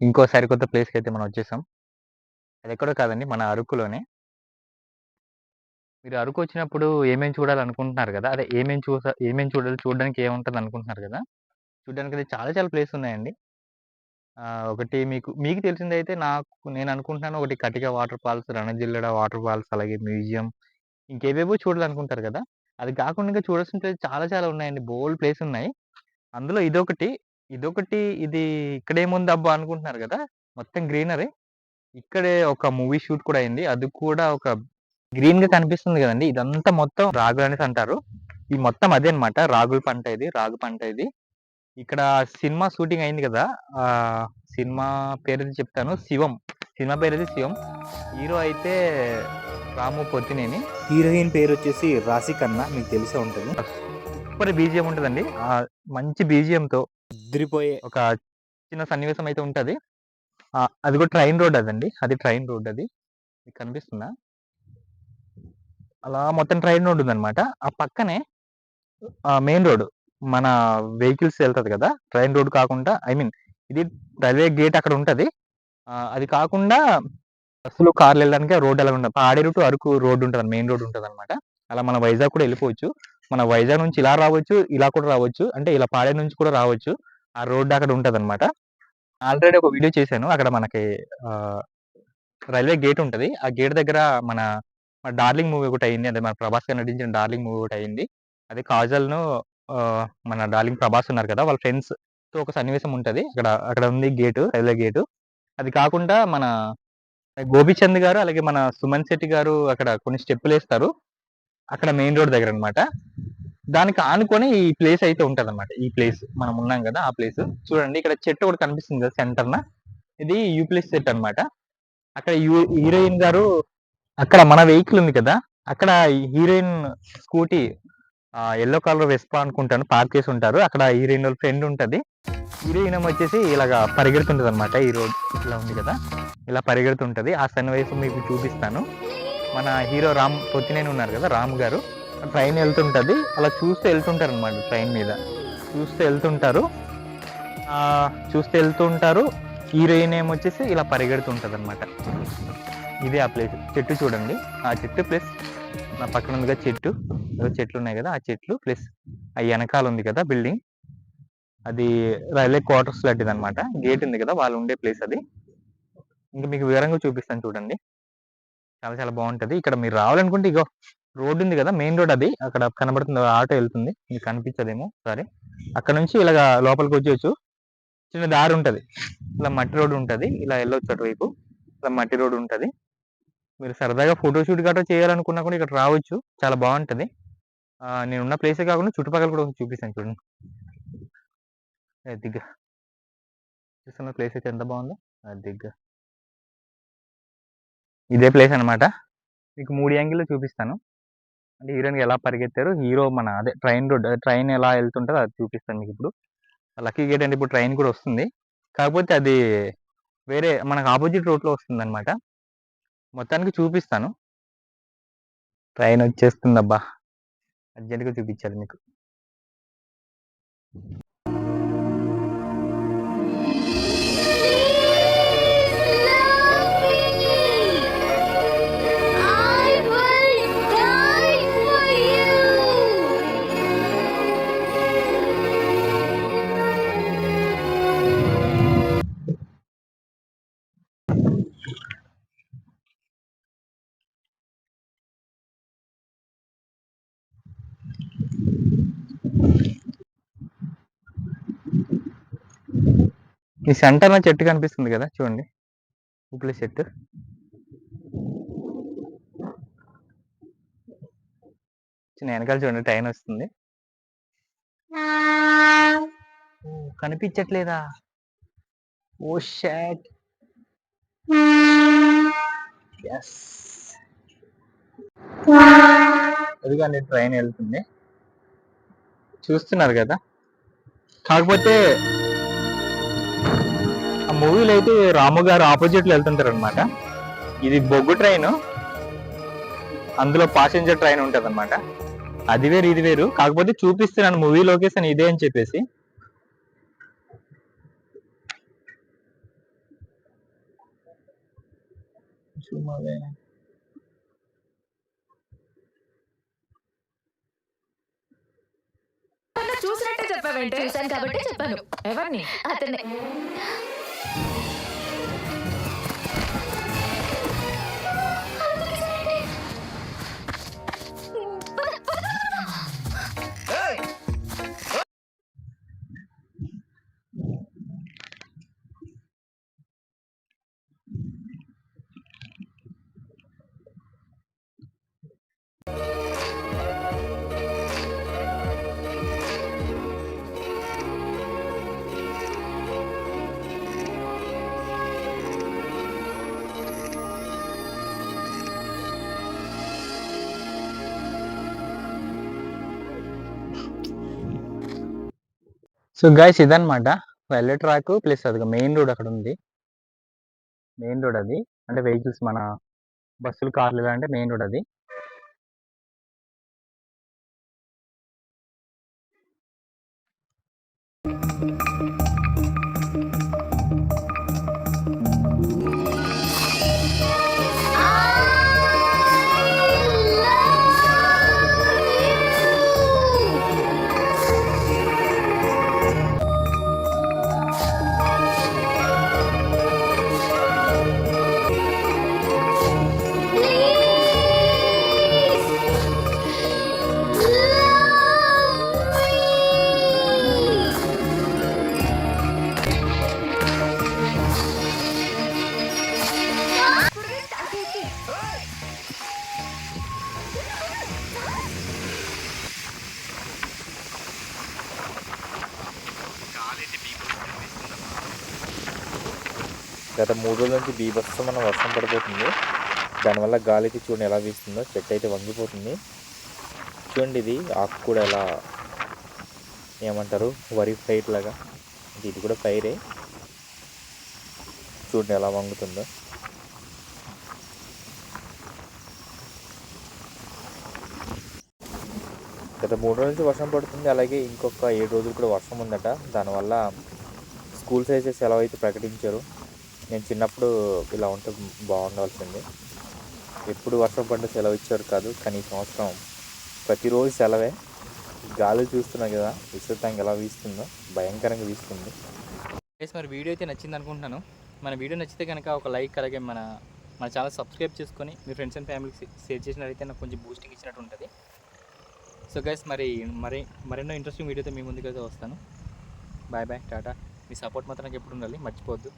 ఇంకో సరికొత్త ప్లేస్‌కి అయితే మనం వచ్చేసాం. అదెక్కడో కాదండి మన అరకులోనే. మీరు అరకు వచ్చినప్పుడు ఏమేమి చూడాలనుకుంటున్నారు గదా! అదే ఏమేమి చూడాలి, చూడడానికి ఏముంటదనుకుంటున్నారు గదా! చూడ్డానికైతే చాలా చాలా ప్లేస్ ఉన్నాయండి. ఒకటి మీకు తెలిసిందైతే నేననుకుంటున్నాను ఒకటి కటిక వాటర్ ఫాల్స్, రణజిల్లడ వాటర్ ఫాల్స్, అలాగే మ్యూజియం ఇంకేవేవో చూడాలనుకుంటారు గదా! అది కాకుండా ఇంకా చూడాల్సిన ప్లేస్ చాలా చాలా ఉన్నాయండి. బోలెడు ప్లేసున్నాయి. అందులో ఇది ఇక్కడేముందబ్బా అనుకుంటున్నారు గదా! మొత్తం గ్రీనరీ. ఇక్కడే ఒక మూవీ షూట్ కూడా అయింది. అది కూడా ఒక గ్రీన్‌గా కనిపిస్తుంది గదండీ! ఇదంతా మొత్తం రాగులనేసి అంటారు. ఈ మొత్తం అదే అన్నమాట. రాగుల పంట ఇది. రాగి పంట ఇది. ఇక్కడ సినిమా షూటింగ్ అయింది గదా! ఆహ్, సినిమా పేరైతే చెప్తాను 'శివం'. సినిమా పేరైతే 'శివం'. హీరో అయితే రాము పొత్తినేని. హీరోయిన్ పేరొచ్చేసి రాశిఖన్నా. మీకు తెలిసే ఉంటది. సూపర్ బీజీఎం ఉంటదండి. మంచి బీజీఎంతో అదిరిపోయే ఒక చిన్న సన్నివేశం అయితే ఉంటది. అది కూడా ట్రైన్ రోడ్ అదండి. అది ట్రైన్ రోడ్ అది. మీకు కనిపిస్తుందా? అలా మొత్తం ట్రైన్ రోడ్ ఉందన్నమాట. ఆ పక్కనే మెయిన్ రోడ్. మన వెహికల్స్ ఎళ్తది కదా! ట్రైన్ రోడ్ కాకుండా ఐ మీన్ ఇది రైల్వే గేట్ అక్కడ ఉంటది. అది కాకుండా బస్సులు, కార్లు ఎళ్ళడానికి ఆ రోడ్ ఎలాగుండదు. పాడేరు టు అరకు రోడ్ ఉంటది. మెయిన్ రోడ్ ఉంటదన్నమాట. అలా మన వైజాగ్ కూడా ఎళ్ళిపోవచ్చు. మన వైజాగ్ నుంచి ఇలా రావచ్చు, ఇలా కూడా రావచ్చు. అంటే ఇలా పాడేరు నుంచి కూడా రావచ్చు. ఆ రోడ్ అక్కడ ఉంటదన్నమాట. ఆల్రెడీ ఒక వీడియో చేశాను. అక్కడ మనకి ఆహ్, రైల్వే గేట్ ఉంటది. ఆ గేట్ దగ్గర మన 'డార్లింగ్' మూవీ ఒకటయింది. అదే మన 'ప్రభాస్' గారు నటించిన 'డార్లింగ్' మూవీ ఒకటయింది. అది కాజల్‌ను మన 'డార్లింగ్' 'ప్రభాస్' ఉన్నారు కదా! వాళ్ళ ఫ్రెండ్స్‌తో ఒక సన్నివేశం ఉంటది. అక్కడ ఉంది గేటు. Railway gate. అది కాకుండా మన 'గోపీచంద్' గారు, అలాగే మన 'సుమన్ శెట్టి' గారు అక్కడ కొన్ని స్టెప్పులేస్తారు. అక్కడ మెయిన్ రోడ్ దగ్గరనమాట. దానికి ఆనుకొని ఈ ప్లేస్ అయితే ఉంటదన్నమాట. ఈ ప్లేస్ మనం ఉన్నాం గదా! ఆ ప్లేస్. చూడండి ఇక్కడ చెట్టు ఒకటి కనిపిస్తుంది కదా! సెంటర్‌న. ఇది యూప్లిస్ చెట్టు అన్నమాట. అక్కడ హీరోయిన్ గారు అక్కడ మన వెహికల్ ఉంది కదా! అక్కడ heroine scooty yellow colour Vespa అనుకుంటాను పార్క్ చేసి ఉంటారు. అక్కడ హీరోయిన్ వాళ్ళ ఫ్రెండ్ ఉంటది. హీరోయిన్ ఏమో వచ్చేసి ఇలాగా పరిగెడుతుంటదన్నమాట. ఈ రోడ్ ఇలా ఉంది కదా! ఇలా పరిగెడుతుంటది. ఆ సన్నివేశం మీకు చూపిస్తాను. మన హీరో రామ్ పొత్తినేని ఉన్నారు కదా! రామ్ గారు ట్రైన్ ఎళ్తుంటది. అలా చూస్తూ ఎళ్తుంటారన్నమాట ట్రైన్ మీద. చూస్తూ ఎళ్తుంటారు. చూస్తూ ఎళ్తూ ఉంటారు. హీరోయిన్ ఏమొచ్చేసి ఇలా పరిగెడుతుంటదన్నమాట. ఇదే ఆ ప్లేస్. చెట్టు చూడండి. ఆ చెట్టు ప్లస్ నా పక్కన ఉంది కదా చెట్టు. ఏవో చెట్లున్నాయి కదా! ఆ చెట్లు ప్లస్ ఆ ఎనకాల ఉంది కదా బిల్డింగ్. అది రైల్వే క్వార్టర్స్ లాంటిదన్నమాట. గేట్ ఉంది కదా! వాళ్ళు ఉండే ప్లేస్ అది. ఇంక మీకు వివరంగా చూపిస్తాను చూడండి. చాలా చాలా బావుంటది. ఇక్కడ మీరు రావాలనుకుంటే ఇగో రోడ్ ఉంది కదా! మెయిన్ రోడ్ అది. అక్కడ కనబడుతుంది ఆటో ఎళ్తుంది. మీకు కనిపించదేమో సారీ. అక్కడ నుంచి ఇలాగా లోపలికొచ్చేయొచ్చు. చిన్న దారి ఉంటది. ఇలా మట్టి రోడ్ ఉంటది. ఇలా ఎళ్ళొచ్చు అటువైపు. ఇలా మట్టి రోడ్ ఉంటది. మీరు సరదాగా ఫోటో షూట్ గట్రా చేయాలనుకున్నా కూడా ఇక్కడ రావచ్చు. చాలా బావుంటది. నేనున్న ప్లేసే కాకుండా చుట్టుపక్కల కూడా ఒకటి చూపిస్తాను చూడండి. అదిగో చూస్తున్న ప్లేస్ అయితే ఎంత బావుందో. అదిగో ఇదే ప్లేస్ అన్నమాట. మీకు 3 యాంగిల్‌లో చూపిస్తాను. అంటే హీరోయిన్ ఎలా పరిగెత్తారు. హీరో మన అదే ట్రైన్ ఎలా ఎళ్తుంటదో అది చూపిస్తాను మీకిప్పుడు. లక్కీ గేట్ అంటే ఇప్పుడు ట్రైన్ కూడా వస్తుంది. కాకపోతే అది వేరే మనకు అపోజిట్ రూట్‌లో వస్తుందన్నమాట. మొత్తానికి చూపిస్తాను. ట్రైన్ వచ్చేస్తుందబ్బా! అర్జెంట్‌గా చూపించాలి మీకు. ఈ సెంటర్‌లో చెట్టు కనిపిస్తుంది కదా! చూడండి. ఊప్లే చెట్టు. చిన్న ఎనకాల చూడండి ట్రైన్ వస్తుంది. కనిపించట్లేదా? ఓహ్ షిట్! యెస్. అదిగోండి ట్రైన్ ఎళ్తుంది. చూస్తున్నారు కదా! కాకపోతే ఆ మూవీలో అయితే రాము గారు ఆపోజిట్‌లో ఎళ్తుంటారన్నమాట. ఇది బొగ్గు ట్రైను. అందులో పాసెంజర్ ట్రైన్ ఉంటదన్నమాట. అది వేరు, ఇది వేరు. కాకపోతే చూపిస్తున్నాను మూవీ లొకేషన్ ఇదే అని చెప్పేసి. చూసినట్టే చెప్పావేంటే? చూశాను కాబట్టి చెప్పాను. ఎవరిని? అతనే. సో గైస్ ఇదన్నమాట రైల్వే ట్రాక్ ప్లస్ అది మెయిన్ రోడ్ అక్కడ ఉంది. మెయిన్ రోడ్ అది అంటే వెహికల్స్ మన బస్సులు కార్లు అంటే మెయిన్ రోడ్ అది. గత 3 రోజుల నుంచి బీభత్సమైన వర్షం పడిపోతుంది. దానివల్ల గాలి అయితే చూడండి ఎలా వీస్తుందో, చెట్టు అయితే వంగిపోతుంది. చూడండి ఇది ఆకు కూడా ఎలా ఏమంటారు వరి పైర్ లాగా, ఇది కూడా పైరే. చూడండి ఎలా వంగుతుందో. గత 3 రోజుల నుంచి వర్షం పడుతుంది. అలాగే ఇంకొక 7 రోజులు కూడా వర్షం ఉందట. దానివల్ల స్కూల్స్ అయితే సెలవు అయితే ప్రకటించారు. నేను చిన్నప్పుడు ఇలా ఉంటే బాగుండాల్సింది. ఎప్పుడు వర్షం పడితే సెలవు ఇచ్చారు కాదు, కానీ ఈ సంవత్సరం ప్రతిరోజు సెలవే. గాలి చూస్తున్నాం కదా విస్తృతంగా ఎలా వీస్తుందో, భయంకరంగా వీస్తుంది. మరి వీడియో అయితే నచ్చింది అనుకుంటున్నాను. మన వీడియో నచ్చితే కనుక ఒక లైక్, అలాగే మన ఛానల్ సబ్స్క్రైబ్ చేసుకొని మీ ఫ్రెండ్స్ అండ్ ఫ్యామిలీకి షేర్ చేసినట్లయితే నాకు కొంచెం బూస్టింగ్ ఇచ్చినట్టు ఉంటుంది. సో గైస్ మరెన్నో ఇంట్రెస్టింగ్ వీడియోతో మీ ముందుకైతే వస్తాను. బాయ్ బాయ్, టాటా. మీ సపోర్ట్ మాత్రం నాకు ఎప్పుడు ఉండాలి, మర్చిపోవద్దు.